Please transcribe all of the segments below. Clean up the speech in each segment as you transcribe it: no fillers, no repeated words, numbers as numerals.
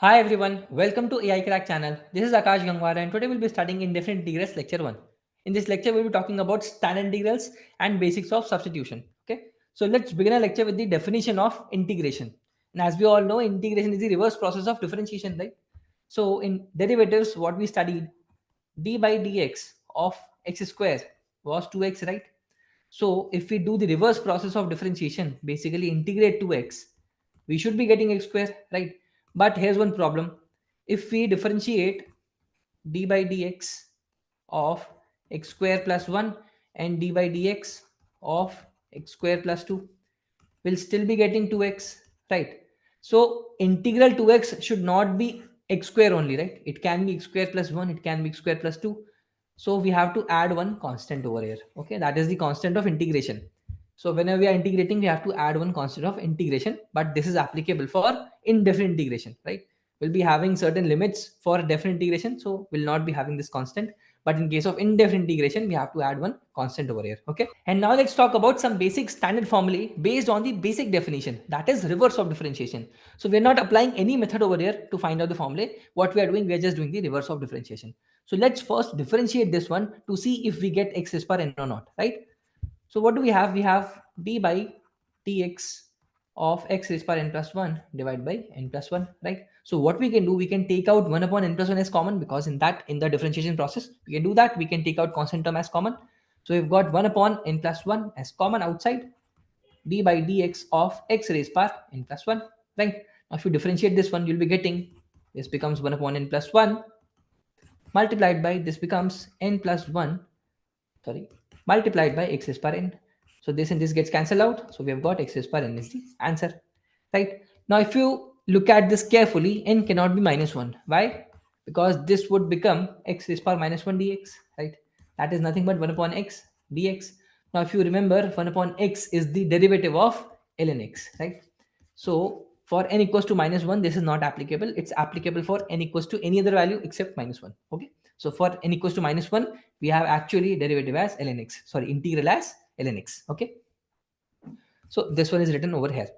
Hi everyone, welcome to AI Crack channel. This is Akash Gangwar and today we'll be studying Indefinite Integrals lecture 1. In this lecture we'll be talking about standard integrals and basics of substitution. Okay, so let's begin our lecture with the definition of integration. And as we all know, integration is the reverse process of differentiation, right? So in derivatives, what we studied, d by dx of x square was 2x, right? So if we do the reverse process of differentiation, basically integrate 2x, we should be getting x square, right? But here's one problem. If we differentiate d by dx of x square plus 1 and d by dx of x square plus 2, we'll still be getting 2x, right? So integral 2x should not be x square only, right? It can be x square plus 1, it can be x square plus 2. So we have to add one constant over here. Okay, that is the constant of integration. So whenever we are integrating, we have to add one constant of integration, but this is applicable for indefinite integration, right? We'll be having certain limits for definite integration, so we'll not be having this constant. But in case of indefinite integration, we have to add one constant over here. Okay. And now let's talk about some basic standard formulae based on the basic definition, that is reverse of differentiation. So we're not applying any method over here to find out the formulae. What we are doing, we are just doing the reverse of differentiation. So let's first differentiate this one to see if we get x raised power n or not, right? So what do we have? We have d by dx of x raised power n plus 1 divided by n plus 1, right? So what we can do, we can take out 1 upon n plus 1 as common, because in the differentiation process, we can do that. We can take out constant term as common. So we've got 1 upon n plus 1 as common outside, d by dx of x raised power n plus 1, right? Now if you differentiate this one, you'll be getting, this becomes 1 upon n plus 1 multiplied by, this becomes n plus 1, sorry, multiplied by x raised power n. So this and this gets cancelled out. So we have got x raised power n is the answer, right? Now if you look at this carefully, n cannot be minus 1. Why? Because this would become x raised power minus 1 dx, right? That is nothing but 1 upon x dx. Now if you remember, 1 upon x is the derivative of ln x, right? So for n equals to minus 1, this is not applicable. It's applicable for n equals to any other value except minus 1. Okay. So for n equals to minus 1, we have actually derivative as ln x, sorry, integral as ln x. Okay. So this one is written over here.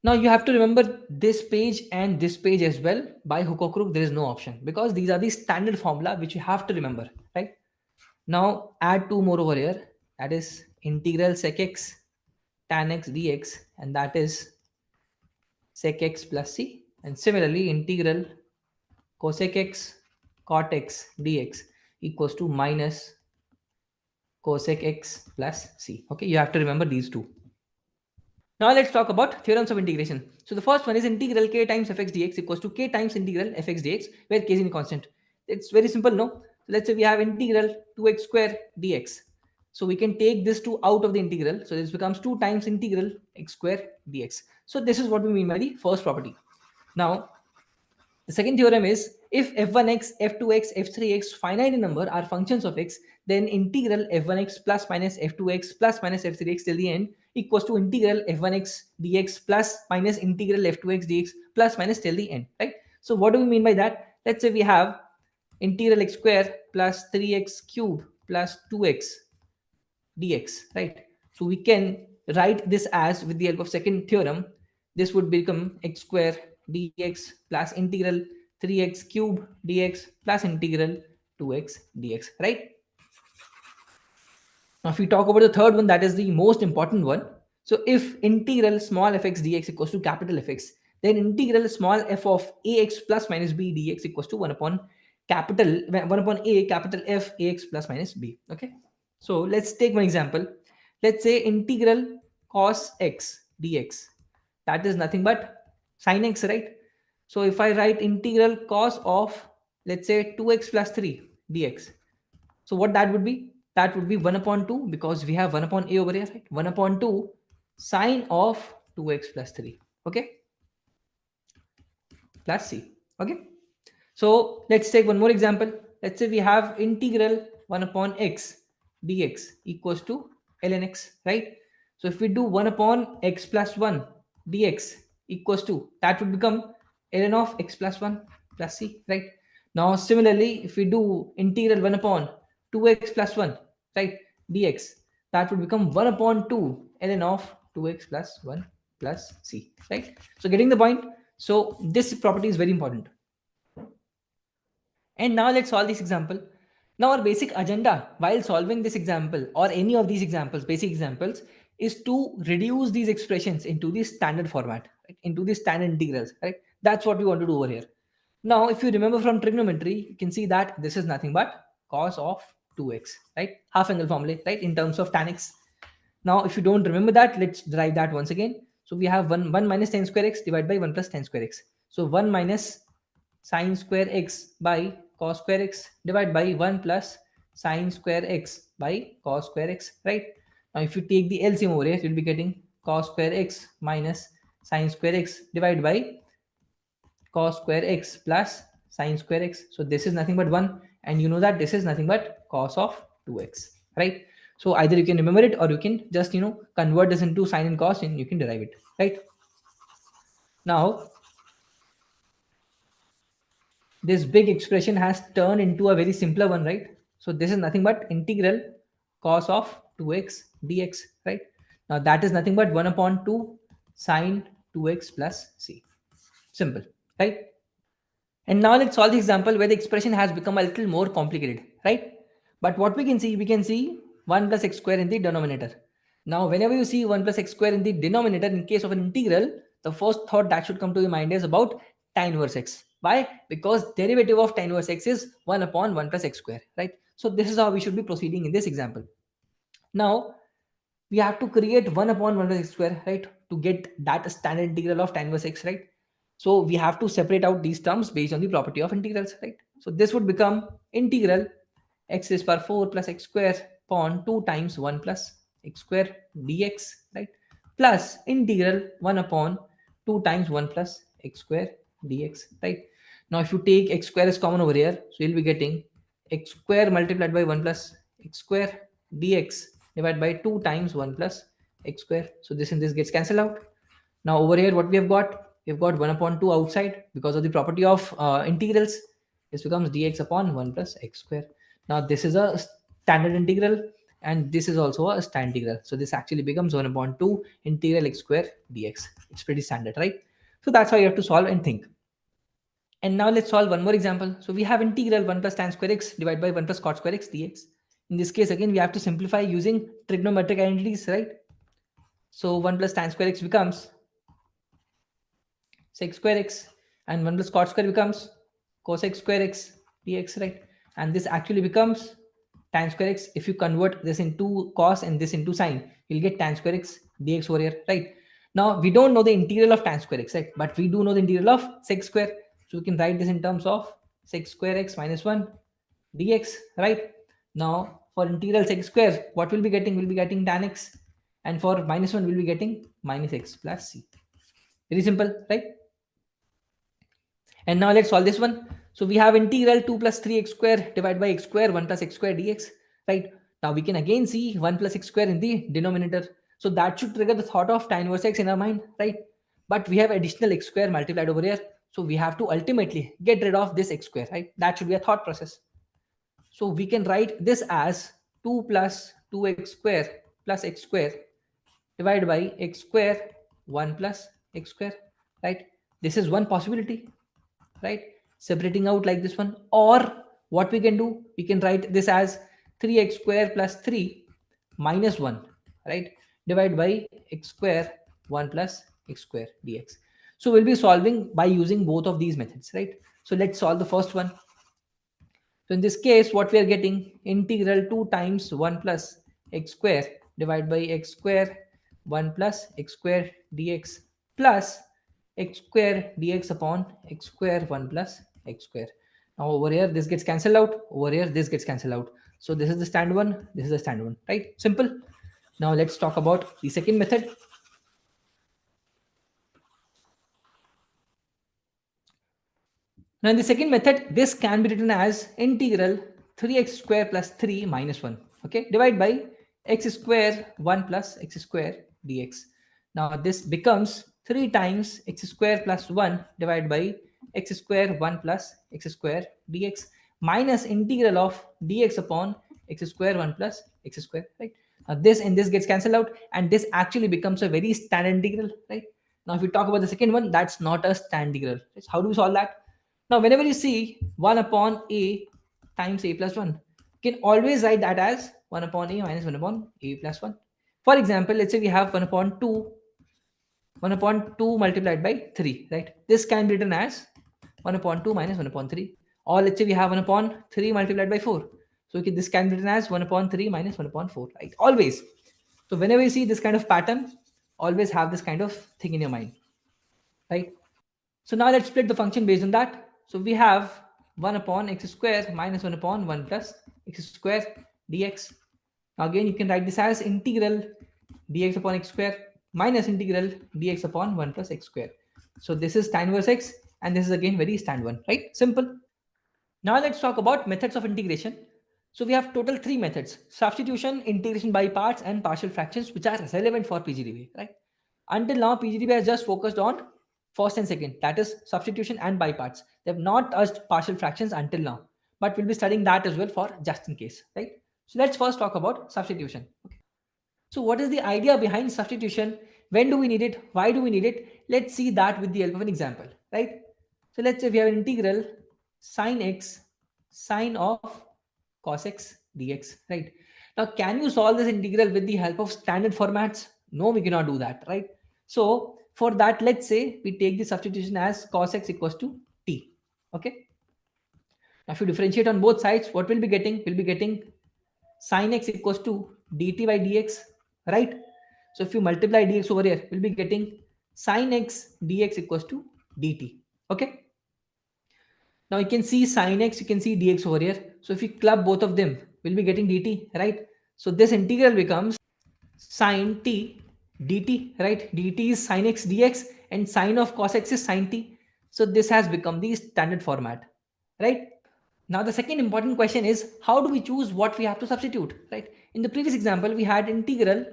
Now you have to remember this page and this page as well. By hook or crook, there is no option, because these are the standard formula which you have to remember, right? Now add two more over here. That is integral sec x tan x dx, and that is sec x plus c. And similarly, integral cosec x cot x dx equals to minus cosec x plus c. Okay, you have to remember these two. Now let's talk about theorems of integration. So the first one is integral k times fx dx equals to k times integral fx dx, where k is a constant. It's very simple, no? So let's say we have integral 2x square dx. So we can take this 2 out of the integral. So this becomes 2 times integral x square dx. So this is what we mean by the first property. Now the second theorem is, if f1x, f2x, f3x finite in number are functions of x, then integral f1x plus minus f2x plus minus f3x till the end equals to integral f1x dx plus minus integral f2x dx plus minus till the end, right? So what do we mean by that? Let's say we have integral x square plus 3x cube plus 2x dx, right? So we can write this as, with the help of second theorem, this would become x square dx plus integral 3x cube dx plus integral 2x dx, right? Now if we talk about the third one, that is the most important one. So if integral small fx dx equals to capital Fx, then integral small f of ax plus minus b dx equals to 1 upon capital 1 upon a capital F ax plus minus b. Okay, so let's take one example. Let's say integral cos x dx, that is nothing but sin x, right? So if I write integral cos of, let's say, 2x plus 3 dx, so what that would be? That would be 1 upon 2, because we have 1 upon a over here, right? 1 upon 2 sine of 2x plus 3, okay, plus c. Okay, so let's take one more example. Let's say we have integral 1 upon x dx equals to ln x, right? So if we do 1 upon x plus 1 dx equals to, that would become ln of x plus 1 plus c, right? Now similarly, if we do integral 1 upon 2x plus 1, right, dx, that would become 1 upon 2 ln of 2x plus 1 plus c, right? So getting the point. So this property is very important. And now let's solve this example. Now our basic agenda while solving this example or any of these examples, basic examples, is to reduce these expressions into the standard format, right? Into the standard integrals, right? That's what we want to do over here. Now, if you remember from trigonometry, you can see that this is nothing but cos of 2x, right? Half angle formula, right? In terms of tan x. Now, if you don't remember that, let's derive that once again. So we have 1 minus tan square x divided by 1 plus tan square x. So 1 minus sine square x by cos square x divided by 1 plus sine square x by cos square x, right? Now, if you take the LCM over here, you'll be getting cos square x minus sine square x divided by cos square x plus sine square x. So this is nothing but 1, and you know that this is nothing but cos of 2x, right? So either you can remember it or you can just convert this into sine and cos and you can derive it, right? Now this big expression has turned into a very simpler one, right? So this is nothing but integral cos of 2x dx, right? Now that is nothing but 1 upon 2 sine 2x plus c. Simple, right? And now let's solve the example where the expression has become a little more complicated, right? But what we can see 1 plus x square in the denominator. Now, whenever you see 1 plus x square in the denominator, in case of an integral, the first thought that should come to your mind is about tan inverse x. Why? Because derivative of tan inverse x is 1 upon 1 plus x square, right? So this is how we should be proceeding in this example. Now, we have to create 1 upon 1 plus x square, right? To get that standard integral of tan inverse x, right? So we have to separate out these terms based on the property of integrals, right? So this would become integral x raised to power 4 plus x square upon 2 times 1 plus x square dx, right? Plus integral 1 upon 2 times 1 plus x square dx, right? Now if you take x square is common over here, so you'll be getting x square multiplied by 1 plus x square dx divided by 2 times 1 plus x square. So this and this gets cancelled out. Now over here, what we have got? We've got 1 upon 2 outside because of the property of integrals. This becomes dx upon 1 plus x square. Now this is a standard integral and this is also a standard integral. So this actually becomes 1 upon 2 integral x square dx. It's pretty standard, right? So that's how you have to solve and think. And now let's solve one more example. So we have integral 1 plus tan square x divided by 1 plus cot square x dx. In this case, again, we have to simplify using trigonometric identities, right? So 1 plus tan square x becomes sec square x and 1 plus cot square becomes cosec square x dx, right? And this actually becomes tan square x. If you convert this into cos and this into sine, you'll get tan square x dx over here, right? Now we don't know the integral of tan square x, right? But we do know the integral of sec square. So we can write this in terms of sec square x minus 1 dx, right? Now for integral sec square, what we'll be getting? We'll be getting tan x, and for minus 1 we'll be getting minus x plus c. Very simple, right? And now let's solve this one. So we have integral 2 plus 3x square divided by x square 1 plus x square dx, right? Now we can again see 1 plus x square in the denominator. So that should trigger the thought of tan inverse x in our mind, right? But we have additional x square multiplied over here. So we have to ultimately get rid of this x square, right? That should be a thought process. So we can write this as 2 plus 2x square plus x square divided by x square 1 plus x square, right? This is one possibility, right? Separating out like this one. Or what we can do, we can write this as 3x square plus 3 minus 1, right? Divided by x square 1 plus x square dx. So we'll be solving by using both of these methods, right? So let's solve the first one. So in this case, what we are getting, integral 2 times 1 plus x square divided by x square 1 plus x square dx plus x square dx upon x square 1 plus x square. Now over here, this gets cancelled out. Over here, this gets cancelled out. So this is the standard one. This is the standard one, right? Simple. Now let's talk about the second method. Now in the second method, this can be written as integral 3x square plus 3 minus 1, okay, divided by x square 1 plus x square dx. Now this becomes 3 times x square plus 1 divided by x square 1 plus x square dx minus integral of dx upon x square 1 plus x square, right? Now this and this gets cancelled out and this actually becomes a very standard integral, right? Now, if we talk about the second one, that's not a stand integral. Right? How do we solve that? Now, whenever you see 1 upon a times a plus 1, you can always write that as 1 upon a minus 1 upon a plus 1. For example, let's say we have 1 upon 2 multiplied by 3, right? This can be written as 1 upon 2 minus 1 upon 3. Or let's say we have 1 upon 3 multiplied by 4. So okay, this can be written as 1 upon 3 minus 1 upon 4, right? Always. So whenever you see this kind of pattern, always have this kind of thing in your mind, right? So now let's split the function based on that. So we have 1 upon x square minus 1 upon 1 plus x square dx. Now again, you can write this as integral dx upon x square minus integral dx upon 1 plus x square. So this is tan inverse x, and this is again very stand one, right? Simple. Now let's talk about methods of integration. So we have total 3 methods: substitution, integration by parts, and partial fractions, which are relevant for PGDBA, right? Until now, PGDBA has just focused on first and second, that is substitution and by parts. They have not touched partial fractions until now, but we'll be studying that as well for just in case, right? So let's first talk about substitution. Okay. So what is the idea behind substitution? When do we need it? Why do we need it? Let's see that with the help of an example, right? So let's say we have an integral sine x sine of cos x dx, right? Now, can you solve this integral with the help of standard formats? No, we cannot do that, right? So for that, let's say we take the substitution as cos x equals to t, okay? Now, if you differentiate on both sides, what we'll be getting? We'll be getting sin x equals to dt by dx, right? So if you multiply dx over here, we'll be getting sin x dx equals to dt, okay? Now you can see sin x, you can see dx over here. So if we club both of them, we'll be getting dt, right? So this integral becomes sin t dt, right? Dt is sin x dx and sin of cos x is sin t. So this has become the standard format, right? Now the second important question is, how do we choose what we have to substitute, right? In the previous example, we had integral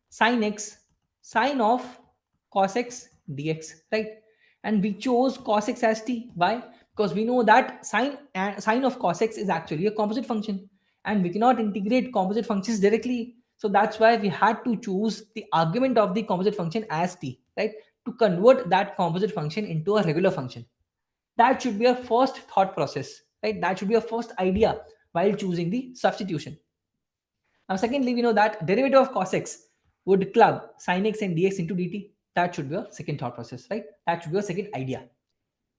sin x sine of cos x dx, right? And we chose cos x as t. Why? Because we know that sine of cos x is actually a composite function, and we cannot integrate composite functions directly. So that's why we had to choose the argument of the composite function as t, right? To convert that composite function into a regular function. That should be a first thought process, right? That should be a first idea while choosing the substitution. Now, secondly, we know that derivative of cos x would club sin x and dx into dt. That should be a second thought process, right? That should be a second idea.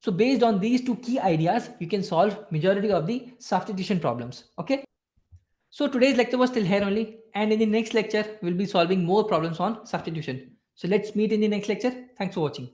So based on these two key ideas, you can solve majority of the substitution problems, okay? So today's lecture was till here only, and in the next lecture, we'll be solving more problems on substitution. So let's meet in the next lecture. Thanks for watching.